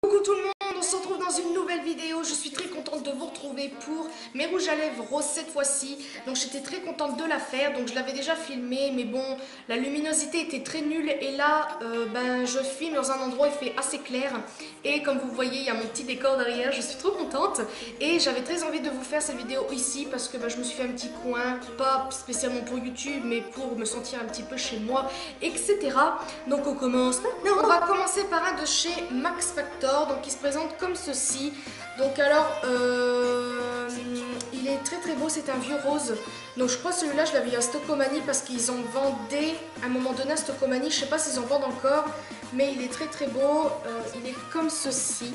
Coucou tout le monde, on se retrouve dans une nouvelle vidéo. Je suis très contente de vous retrouver pour mes rouges à lèvres roses cette fois-ci. Donc j'étais très contente de la faire, donc je l'avais déjà filmé, mais bon, la luminosité était très nulle. Et là, je filme dans un endroit où il fait assez clair. Et comme vous voyez, il y a mon petit décor derrière, je suis trop contente. Et j'avais très envie de vous faire cette vidéo ici parce que je me suis fait un petit coin, pas spécialement pour YouTube, mais pour me sentir un petit peu chez moi, etc. Donc on commence maintenant. On va commencer par un de chez Max Factor, donc il se présente comme ceci. Donc alors, il est très très beau, c'est un vieux rose. Donc je crois que celui-là je l'avais eu à Stockomanie parce qu'ils en vendaient à un moment donné à Stockomanie. Je sais pas s'ils en vendent encore, mais il est très très beau. Il est comme ceci.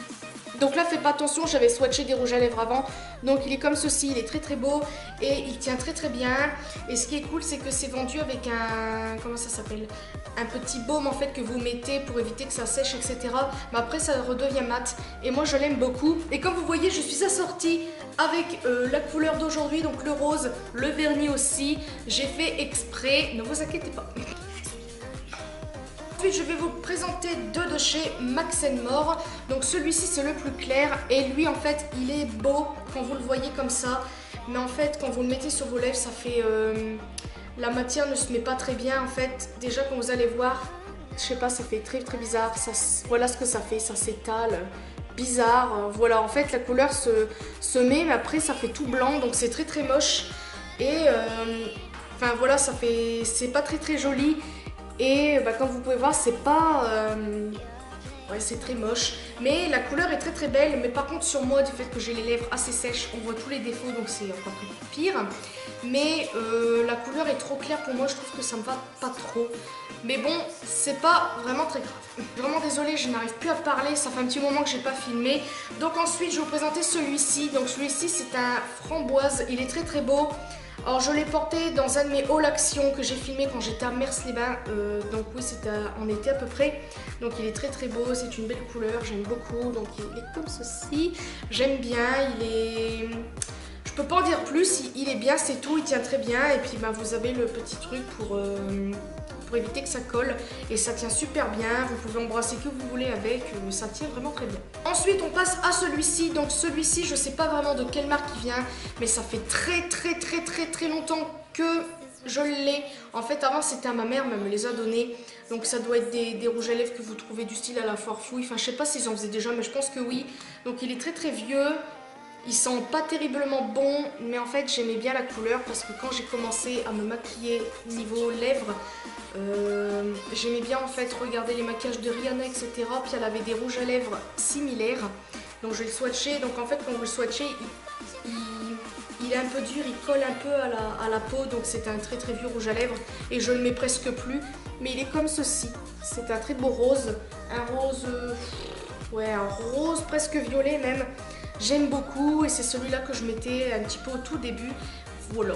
Donc là, faites pas attention, j'avais swatché des rouges à lèvres avant. Donc il est comme ceci, il est très très beau et il tient très très bien. Et ce qui est cool, c'est que c'est vendu avec un... comment ça s'appelle? Un petit baume en fait que vous mettez pour éviter que ça sèche, etc. Mais après, ça redevient mat. Et moi, je l'aime beaucoup. Et comme vous voyez, je suis assortie avec la couleur d'aujourd'hui, donc le rose, le vernis aussi. J'ai fait exprès, ne vous inquiétez pas. Ensuite, je vais vous présenter deux de chez Max More. Donc celui-ci c'est le plus clair et lui en fait il est beau quand vous le voyez comme ça. Mais en fait quand vous le mettez sur vos lèvres ça fait... la matière ne se met pas très bien en fait. Déjà quand vous allez voir, je sais pas, ça fait très très bizarre. Ça, voilà ce que ça fait, ça s'étale. Bizarre, voilà en fait la couleur se met mais après ça fait tout blanc donc c'est très très moche. Et enfin voilà, ça fait... c'est pas très très joli. Et comme vous pouvez voir, c'est pas... ouais, c'est très moche. Mais la couleur est très très belle. Mais par contre, sur moi, du fait que j'ai les lèvres assez sèches, on voit tous les défauts, donc c'est encore plus pire. Mais la couleur est trop claire pour moi, je trouve que ça me va pas trop. Mais bon, c'est pas vraiment très grave. Vraiment désolée, je n'arrive plus à parler, ça fait un petit moment que j'ai pas filmé. Donc ensuite, je vais vous présenter celui-ci. Donc celui-ci, c'est un framboise, il est très très beau. Alors je l'ai porté dans un de mes hauls action que j'ai filmé quand j'étais à Mers-les-Bains, donc oui c'était en été à peu près. Donc il est très très beau, c'est une belle couleur, j'aime beaucoup, donc il est comme ceci. J'aime bien, il est... je peux pas en dire plus, il est bien, c'est tout, il tient très bien. Et puis vous avez le petit truc pour éviter que ça colle et ça tient super bien, vous pouvez embrasser que vous voulez avec, ça tient vraiment très bien. Ensuite on passe à celui-ci, donc celui-ci je sais pas vraiment de quelle marque il vient mais ça fait très longtemps que je l'ai. En fait avant c'était à ma mère, mais elle me les a donnés, donc ça doit être des rouges à lèvres que vous trouvez du style à la Farfouille, enfin je sais pas s'ils en faisaient déjà mais je pense que oui. Donc il est très vieux. Ils sont pas terriblement bons, mais en fait j'aimais bien la couleur parce que quand j'ai commencé à me maquiller niveau lèvres, j'aimais bien en fait regarder les maquillages de Rihanna, etc. Puis elle avait des rouges à lèvres similaires, donc je vais le swatcher. Donc en fait quand vous le swatchez, il est un peu dur, il colle un peu à la peau, donc c'est un très vieux rouge à lèvres et je le mets presque plus. Mais il est comme ceci, c'est un très beau rose, un rose, ouais, un rose presque violet même. J'aime beaucoup et c'est celui-là que je mettais un petit peu au tout début. Voilà.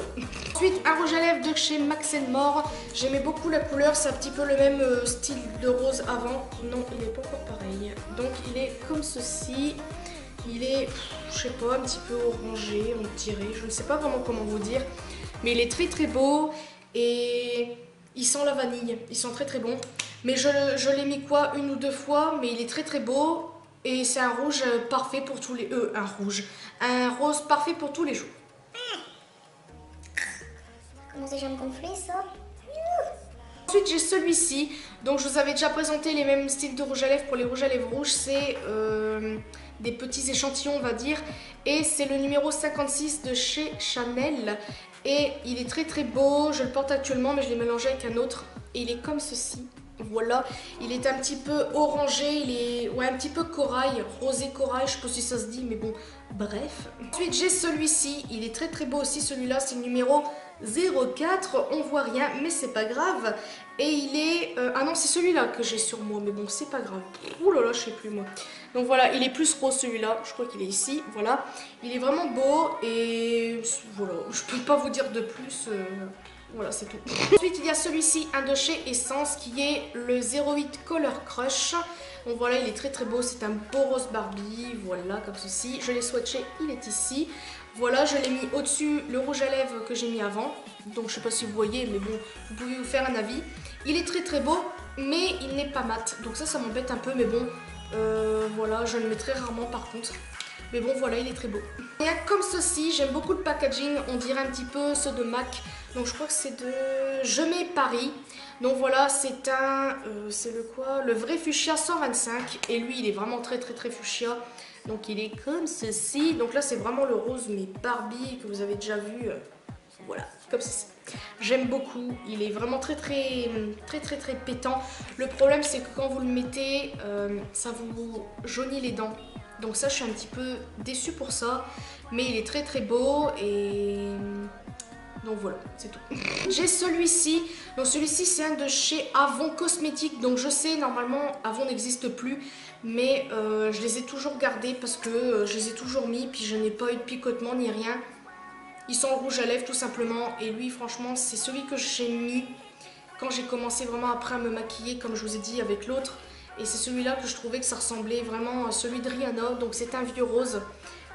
Ensuite, un rouge à lèvres de chez Max More. J'aimais beaucoup la couleur, c'est un petit peu le même style de rose avant. Non, il n'est pas encore pareil. Donc il est comme ceci. Il est, je sais pas, un petit peu orangé, on dirait. Je ne sais pas vraiment comment vous dire. Mais il est très beau et il sent la vanille. Il sent très bon. Mais je l'ai mis quoi, une ou deux fois, mais il est très beau. Et c'est un rouge parfait pour tous les... un rose parfait pour tous les jours. Comment ça, j'aime gonfler ça? Ensuite j'ai celui-ci, donc je vous avais déjà présenté les mêmes styles de rouge à lèvres pour les rouges à lèvres rouges, c'est des petits échantillons on va dire, et c'est le numéro 56 de chez Chanel, et il est très beau, je le porte actuellement mais je l'ai mélangé avec un autre, et il est comme ceci. Voilà, il est un petit peu orangé, il est ouais, un petit peu corail, rosé corail, je sais pas si ça se dit, mais bon, bref. Ensuite j'ai celui-ci, il est très beau aussi, celui-là c'est le numéro 04, on voit rien, mais c'est pas grave. Et il est... ah non, c'est celui-là que j'ai sur moi, mais bon, c'est pas grave. Ouh là là, je sais plus moi. Donc voilà, il est plus rose celui-là, je crois qu'il est ici, voilà. Il est vraiment beau et voilà, je peux pas vous dire de plus... Voilà, c'est tout. Ensuite, il y a celui-ci, un de chez Essence, qui est le 08 Color Crush. Donc voilà, il est très beau, c'est un beau rose Barbie, voilà, comme ceci. Je l'ai swatché, il est ici. Voilà, je l'ai mis au-dessus le rouge à lèvres que j'ai mis avant. Donc je sais pas si vous voyez, mais bon, vous pouvez vous faire un avis. Il est très beau, mais il n'est pas mat. Donc ça m'embête un peu, mais bon, Voilà, je le mets très rarement par contre. Mais bon, voilà, il est très beau. Et comme ceci, j'aime beaucoup le packaging. On dirait un petit peu ceux de MAC. Donc je crois que c'est de Je mets Paris. Donc voilà, c'est un... c'est le quoi? Le vrai fuchsia 125. Et lui, il est vraiment très fuchsia. Donc il est comme ceci. Donc là, c'est vraiment le rose, mais Barbie, que vous avez déjà vu. Voilà, comme ceci. J'aime beaucoup, il est vraiment très pétant. Le problème c'est que quand vous le mettez, ça vous jaunit les dents. Donc ça je suis un petit peu déçue pour ça. Mais il est très beau et... Donc voilà, c'est tout. J'ai celui-ci. Donc celui-ci c'est un de chez Avon Cosmétiques. Donc je sais, normalement Avon n'existe plus. Mais je les ai toujours gardés parce que je les ai toujours mis. Puis je n'ai pas eu de picotement ni rien. Ils sont en rouge à lèvres tout simplement. Et lui franchement c'est celui que j'ai mis quand j'ai commencé vraiment après à me maquiller, comme je vous ai dit avec l'autre. Et c'est celui-là que je trouvais que ça ressemblait vraiment à celui de Rihanna. Donc c'est un vieux rose.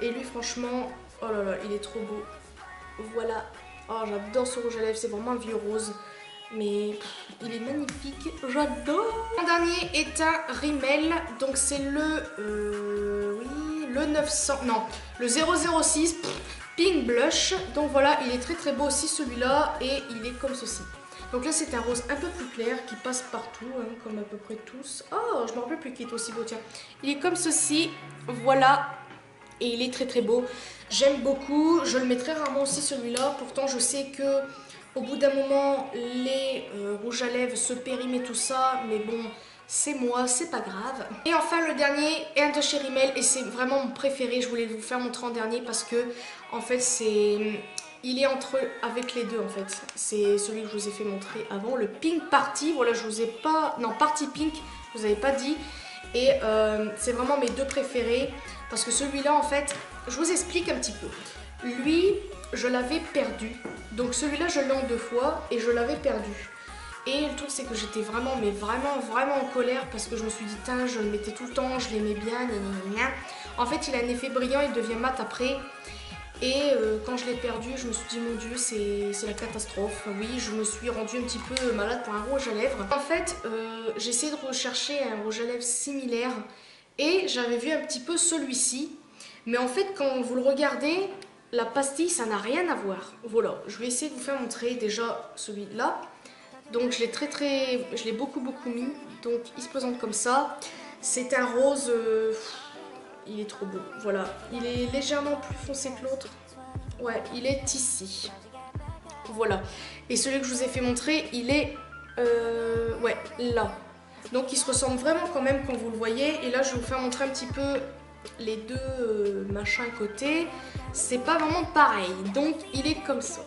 Et lui franchement, oh là là, il est trop beau. Voilà. Oh, j'adore ce rouge à lèvres, c'est vraiment un vieux rose. Mais il est magnifique, j'adore. Mon dernier est un Rimmel. Donc c'est le... oui, le 900... Non, le 006 Pink Blush. Donc voilà, il est très beau aussi celui-là. Et il est comme ceci. Donc là c'est un rose un peu plus clair qui passe partout, hein, comme à peu près tous. Oh, je me rappelle plus qui est aussi beau, tiens. Il est comme ceci, voilà. Et il est très beau. J'aime beaucoup, je le mets très rarement aussi celui-là. Pourtant je sais que au bout d'un moment les rouges à lèvres se périment et tout ça. Mais bon, c'est moi, c'est pas grave. Et enfin le dernier est un de chez Rimmel. Et c'est vraiment mon préféré, je voulais vous faire montrer en dernier parce que en fait c'est... Il est entre avec les deux en fait. C'est celui que je vous ai fait montrer avant, le Pink Party. Voilà, je vous ai pas... Non, Party Pink, je vous avais pas dit. Et c'est vraiment mes deux préférés. Parce que celui-là en fait, je vous explique un petit peu. Lui, je l'avais perdu. Donc celui-là, je l'ai en 2 fois et je l'avais perdu. Et le truc c'est que j'étais vraiment, mais vraiment en colère. Parce que je me suis dit, tiens, je le mettais tout le temps, je l'aimais bien, gna gna gna. En fait, il a un effet brillant, il devient mat après. Et quand je l'ai perdu, je me suis dit mon dieu, c'est la catastrophe. Oui, je me suis rendue un petit peu malade pour un rouge à lèvres. En fait, j'ai essayé de rechercher un rouge à lèvres similaire et j'avais vu un petit peu celui-ci. Mais en fait, quand vous le regardez, la pastille, ça n'a rien à voir. Voilà, je vais essayer de vous faire montrer déjà celui-là. Donc je l'ai beaucoup mis. Donc il se présente comme ça. C'est un rose... il est trop beau, voilà. Il est légèrement plus foncé que l'autre. Ouais, il est ici. Voilà. Et celui que je vous ai fait montrer, il est... ouais, là. Donc il se ressemble vraiment quand même quand vous le voyez. Et là, je vais vous faire montrer un petit peu les deux machins côté. C'est pas vraiment pareil. Donc il est comme ça.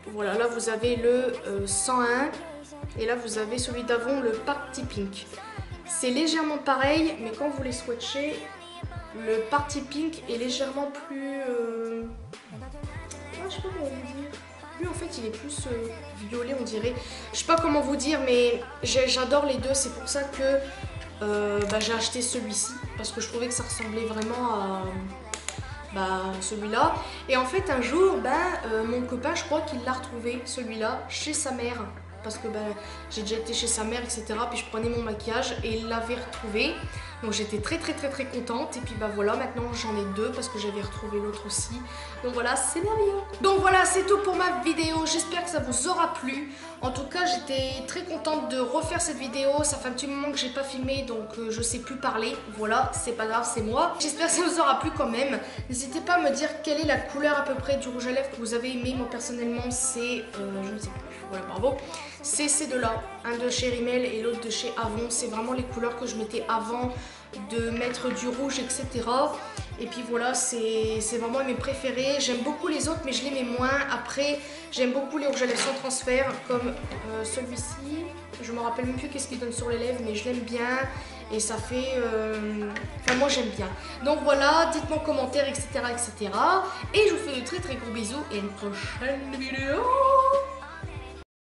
Voilà, là vous avez le 101. Et là vous avez celui d'avant, le Party Pink. C'est légèrement pareil, mais quand vous les swatchez... Le Party Pink est légèrement plus... je sais pas comment vous dire. Lui en fait il est plus violet on dirait. Je sais pas comment vous dire mais j'adore les deux. C'est pour ça que j'ai acheté celui-ci. Parce que je trouvais que ça ressemblait vraiment à celui-là. Et en fait un jour mon copain je crois qu'il l'a retrouvé celui-là chez sa mère. Parce que j'ai déjà été chez sa mère etc. Puis je prenais mon maquillage et il l'avait retrouvé. Donc j'étais très contente. Et puis voilà, maintenant j'en ai deux parce que j'avais retrouvé l'autre aussi. Donc voilà, c'est merveilleux. Donc voilà, c'est tout pour ma vidéo. J'espère que ça vous aura plu. En tout cas, j'étais très contente de refaire cette vidéo. Ça fait un petit moment que j'ai pas filmé, donc je sais plus parler. Voilà, c'est pas grave, c'est moi. J'espère que ça vous aura plu quand même. N'hésitez pas à me dire quelle est la couleur à peu près du rouge à lèvres que vous avez aimé. Moi personnellement, c'est... je ne sais plus. Voilà, bravo. C'est ces deux-là. Un de chez Rimmel et l'autre de chez Avon. C'est vraiment les couleurs que je mettais avant de mettre du rouge, etc. Et puis voilà, c'est vraiment mes préférés. J'aime beaucoup les autres, mais je les mets moins. Après, j'aime beaucoup les rouges à lèvres sans transfert, comme celui-ci. Je me rappelle même plus qu'est-ce qu'il donne sur les lèvres, mais je l'aime bien. Et ça fait... Enfin, moi, j'aime bien. Donc voilà, dites-moi en commentaire, etc., etc. Et je vous fais de très gros bisous et à une prochaine vidéo.